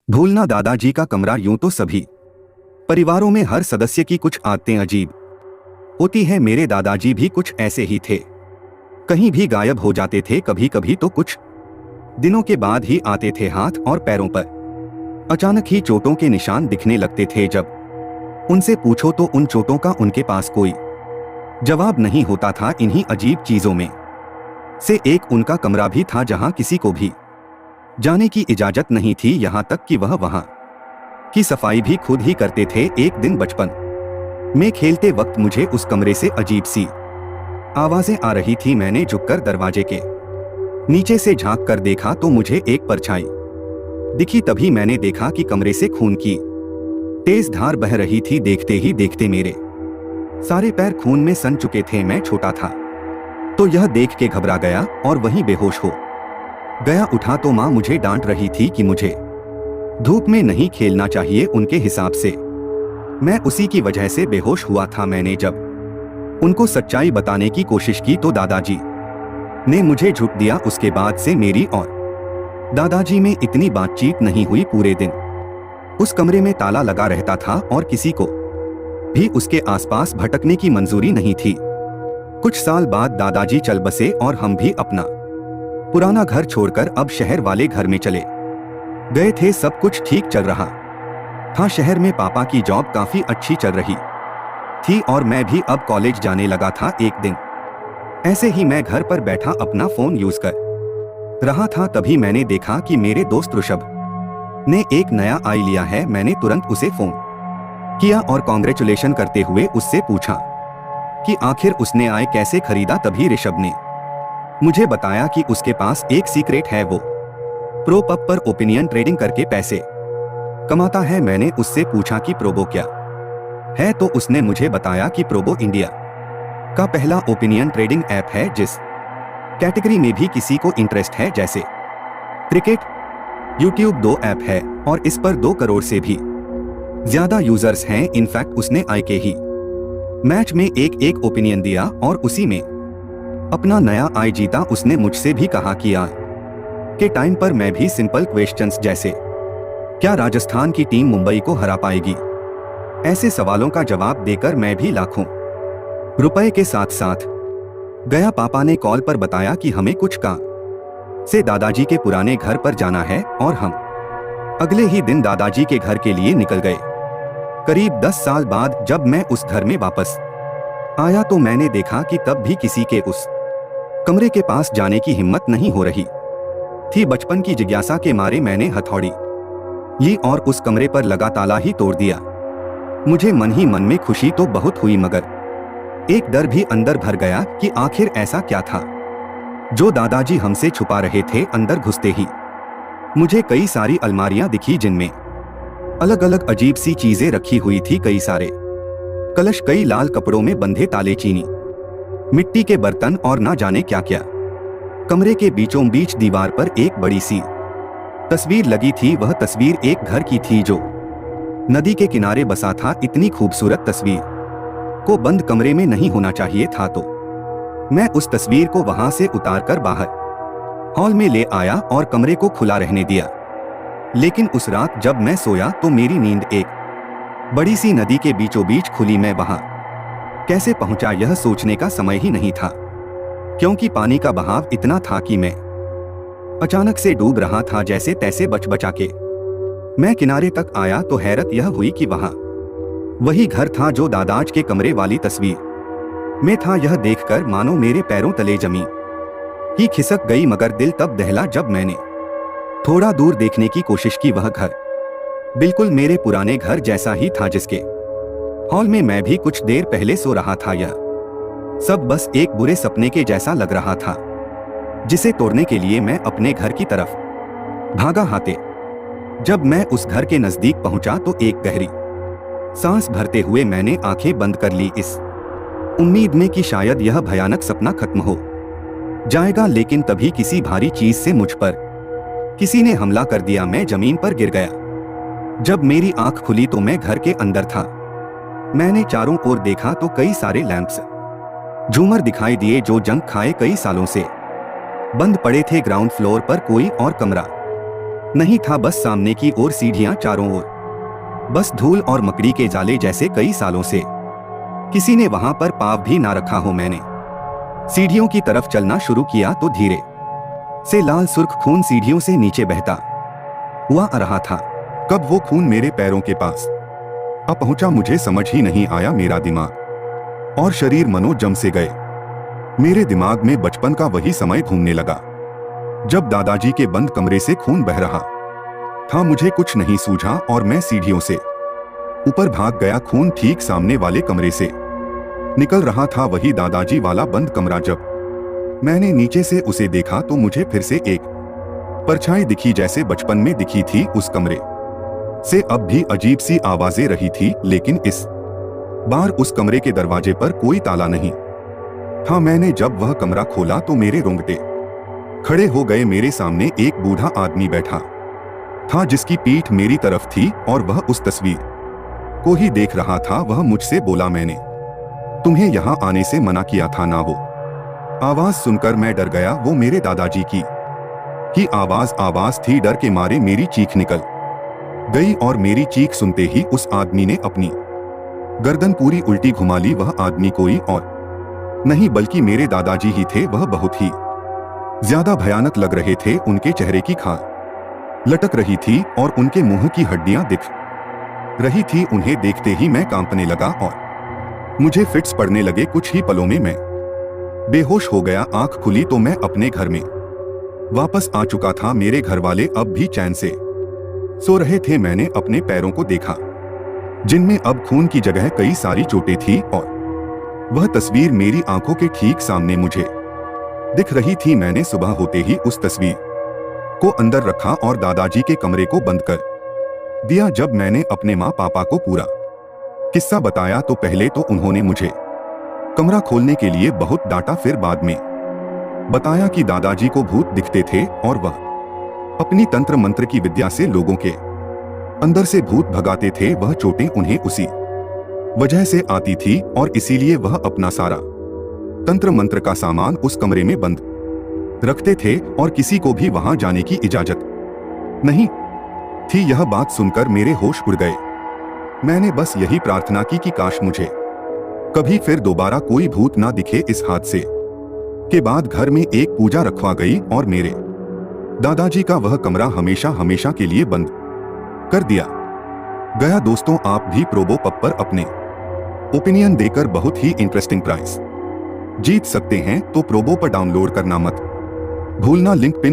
भूलना दादाजी का कमरा। यूं तो सभी परिवारों में हर सदस्य की कुछ आदतें अजीब होती हैं। मेरे दादाजी भी कुछ ऐसे ही थे। कहीं भी गायब हो जाते थे, कभी कभी तो कुछ दिनों के बाद ही आते थे। हाथ और पैरों पर अचानक ही चोटों के निशान दिखने लगते थे। जब उनसे पूछो तो उन चोटों का उनके पास कोई जवाब नहीं होता था। इन्हीं अजीब चीजों में से एक उनका कमरा भी था, जहां किसी को भी जाने की इजाजत नहीं थी, यहां तक कि वह वहां की सफाई भी खुद ही करते थे। एक दिन बचपन में खेलते वक्त मुझे उस कमरे से अजीब सी आवाजें आ रही थी। मैंने झुककर दरवाजे के नीचे से झांक कर देखा तो मुझे एक परछाई दिखी। तभी मैंने देखा कि कमरे से खून की तेज धार बह रही थी। देखते ही देखते मेरे सारे पैर खून में सन चुके थे। मैं छोटा था तो यह देख के घबरा गया और वहीं बेहोश हो गया। उठा तो माँ मुझे डांट रही थी कि मुझे धूप में नहीं खेलना चाहिए। उनके हिसाब से मैं उसी की वजह से बेहोश हुआ था। मैंने जब उनको सच्चाई बताने की कोशिश की तो दादाजी ने मुझे झूठ दिया। उसके बाद से मेरी और दादाजी में इतनी बातचीत नहीं हुई। पूरे दिन उस कमरे में ताला लगा रहता था और किसी को भी उसके आसपास भटकने की मंजूरी नहीं थी। कुछ साल बाद दादाजी चल बसे और हम भी अपना पुराना घर छोड़कर अब शहर वाले घर में चले गए थे। सब कुछ ठीक चल रहा था। शहर में पापा की जॉब काफी अच्छी चल रही थी और मैं भी अब कॉलेज जाने लगा था। एक दिन ऐसे ही मैं घर पर बैठा अपना फोन यूज कर रहा था, तभी मैंने देखा कि मेरे दोस्त ऋषभ ने एक नया आई लिया है। मैंने तुरंत उसे फोन किया और कॉन्ग्रेचुलेशन करते हुए उससे पूछा कि आखिर उसने आई कैसे खरीदा। तभी ऋषभ ने मुझे बताया कि उसके पास एक सीक्रेट है, वो प्रोपअप पर ओपिनियन ट्रेडिंग करके पैसे कमाता है। मैंने उससे पूछा कि प्रोबो क्या है, तो उसने मुझे बताया कि प्रोबो इंडिया का पहला ओपिनियन ट्रेडिंग ऐप है जिस कैटेगरी में भी किसी को इंटरेस्ट है, जैसे क्रिकेट। यूट्यूब 2 ऐप है और इस पर 2 करोड़ से भी ज्यादा यूजर्स हैं। इनफैक्ट उसने आई के ही मैच में एक ओपिनियन दिया और उसी में अपना नया आई जीता। उसने मुझसे भी कहा कि आज के टाइम पर मैं भी सिंपल क्वेश्चंस जैसे क्या राजस्थान की टीम मुंबई को हरा पाएगी, ऐसे सवालों का जवाब देकर मैं भी लाखों रुपए के साथ साथ गया। पापा ने कॉल पर बताया कि हमें कुछ काम से दादाजी के पुराने घर पर जाना है और हम अगले ही दिन दादाजी के घर के लिए निकल गए। करीब 10 साल बाद जब मैं उस घर में वापस आया तो मैंने देखा कि तब भी किसी के उस कमरे के पास जाने की हिम्मत नहीं हो रही थी। बचपन की जिज्ञासा के मारे मैंने हथौड़ी ली और उस कमरे पर लगा ताला ही तोड़ दिया। मुझे मन ही मन में खुशी तो बहुत हुई, मगर एक डर भी अंदर भर गया कि आखिर ऐसा क्या था जो दादाजी हमसे छुपा रहे थे। अंदर घुसते ही मुझे कई सारी अलमारियां दिखी जिनमें अलग अलग अजीब सी चीजें रखी हुई थी। कई सारे कलश, कई लाल कपड़ों में बंधे ताले, चीनी मिट्टी के बर्तन और ना जाने क्या क्या। कमरे के बीचों बीच दीवार पर एक बड़ी सी तस्वीर लगी थी। वह तस्वीर एक घर की थी जो नदी के किनारे बसा था। इतनी खूबसूरत तस्वीर को बंद कमरे में नहीं होना चाहिए था, तो मैं उस तस्वीर को वहां से उतारकर बाहर हॉल में ले आया और कमरे को खुला रहने दिया। लेकिन उस रात जब मैं सोया तो मेरी नींद एक बड़ी सी नदी के बीचों बीच खुली। मैं वहां कैसे पहुंचा यह सोचने का समय ही नहीं था, क्योंकि पानी का बहाव इतना था कि मैं अचानक से डूब रहा था। जैसे तैसे बच बचा के मैं किनारे तक आया तो हैरत यह हुई कि वहां वही घर था जो दादाज के कमरे वाली तस्वीर में था। यह देखकर मानो मेरे पैरों तले जमीन ही खिसक गई, मगर दिल तब दहला जब मैंने थोड़ा दूर देखने की कोशिश की। वह घर बिल्कुल मेरे पुराने घर जैसा ही था, जिसके हॉल में मैं भी कुछ देर पहले सो रहा था। यह सब बस एक बुरे सपने के जैसा लग रहा था, जिसे तोड़ने के लिए मैं अपने घर की तरफ भागा। हाथे जब मैं उस घर के नजदीक पहुंचा तो एक गहरी सांस भरते हुए मैंने आंखें बंद कर ली, इस उम्मीद में कि शायद यह भयानक सपना खत्म हो जाएगा। लेकिन तभी किसी भारी चीज से मुझ पर किसी ने हमला कर दिया। मैं जमीन पर गिर गया। जब मेरी आंख खुली तो मैं घर के अंदर था। मैंने चारों ओर देखा तो कई सारे लैंप्स, झूमर दिखाई दिए जो जंग खाए कई सालों से बंद पड़े थे। ग्राउंड फ्लोर पर कोई और कमरा नहीं था बस सामने की ओर सीढ़ियां चारों ओर, बस धूल और मकड़ी के जाले जैसे कई सालों से किसी ने वहां पर पाँव भी ना रखा हो। मैंने सीढ़ियों की तरफ चलना शुरू किया तो धीरे से लाल सुर्ख खून सीढ़ियों से नीचे बहता हुआ आ रहा था। कब वो खून मेरे पैरों के पास अब पहुंचा मुझे समझ ही नहीं आया। मेरा दिमाग और शरीर मनो जम से गए। मेरे दिमाग में बचपन का वही समय घूमने लगा जब दादाजी के बंद कमरे से खून बह रहा था। मुझे कुछ नहीं सूझा और मैं सीढ़ियों से ऊपर भाग गया। खून ठीक सामने वाले कमरे से निकल रहा था, वही दादाजी वाला बंद कमरा। जब मैंने नीचे से उसे देखा तो मुझे फिर से एक परछाई दिखी जैसे बचपन में दिखी थी। उस कमरे से अब भी अजीब सी आवाजें रही थी, लेकिन इस बार उस कमरे के दरवाजे पर कोई ताला नहीं था। मैंने जब वह कमरा खोला तो मेरे रोंगटे खड़े हो गए। मेरे सामने एक बूढ़ा आदमी बैठा था जिसकी पीठ मेरी तरफ थी और वह उस तस्वीर को ही देख रहा था। वह मुझसे बोला, मैंने तुम्हें यहाँ आने से मना किया था ना। वो आवाज सुनकर मैं डर गया। वो मेरे दादाजी की आवाज थी। डर के मारे मेरी चीख निकल गई और मेरी चीख सुनते ही उस आदमी ने अपनी गर्दन पूरी उल्टी घुमा ली। वह आदमी कोई और नहीं बल्कि मेरे दादाजी ही थे। वह बहुत ही ज्यादा भयानक लग रहे थे। उनके चेहरे की खाल लटक रही थी और उनके मुंह की हड्डियां दिख रही थी। उन्हें देखते ही मैं कांपने लगा और मुझे फिट्स पड़ने लगे। कुछ ही पलों में मैं बेहोश हो गया। आंख खुली तो मैं अपने घर में वापस आ चुका था। मेरे घर वाले अब भी चैन से सो रहे थे। मैंने अपने पैरों को देखा जिनमें अब खून की जगह कई सारी चोटें थी और वह तस्वीर मेरी आंखों के ठीक सामने मुझे दिख रही थी। मैंने सुबह होते ही उस तस्वीर को अंदर रखा और दादाजी के कमरे को बंद कर दिया। जब मैंने अपने माँ पापा को पूरा किस्सा बताया तो पहले तो उन्होंने मुझे कमरा खोलने के लिए बहुत डांटा, फिर बाद में बताया कि दादाजी को भूत दिखते थे और वह अपनी तंत्र मंत्र की विद्या से लोगों के अंदर से भूत भगाते थे। वह चोटें उन्हें उसी वजह से आती थी और इसीलिए वह अपना सारा तंत्र मंत्र का सामान उस कमरे में बंद रखते थे और किसी को भी वहां जाने की इजाजत नहीं थी। यह बात सुनकर मेरे होश उड़ गए। मैंने बस यही प्रार्थना की कि काश मुझे कभी फिर दोबारा कोई भूत ना दिखे। इस हादसे के बाद घर में एक पूजा रखवा गई और मेरे दादाजी का वह कमरा हमेशा हमेशा के लिए बंद कर दिया गया। दोस्तों, आप भी प्रोबो पब पर अपने ओपिनियन देकर बहुत ही इंटरेस्टिंग प्राइस जीत सकते हैं, तो प्रोबो पर डाउनलोड करना मत भूलना। Link pin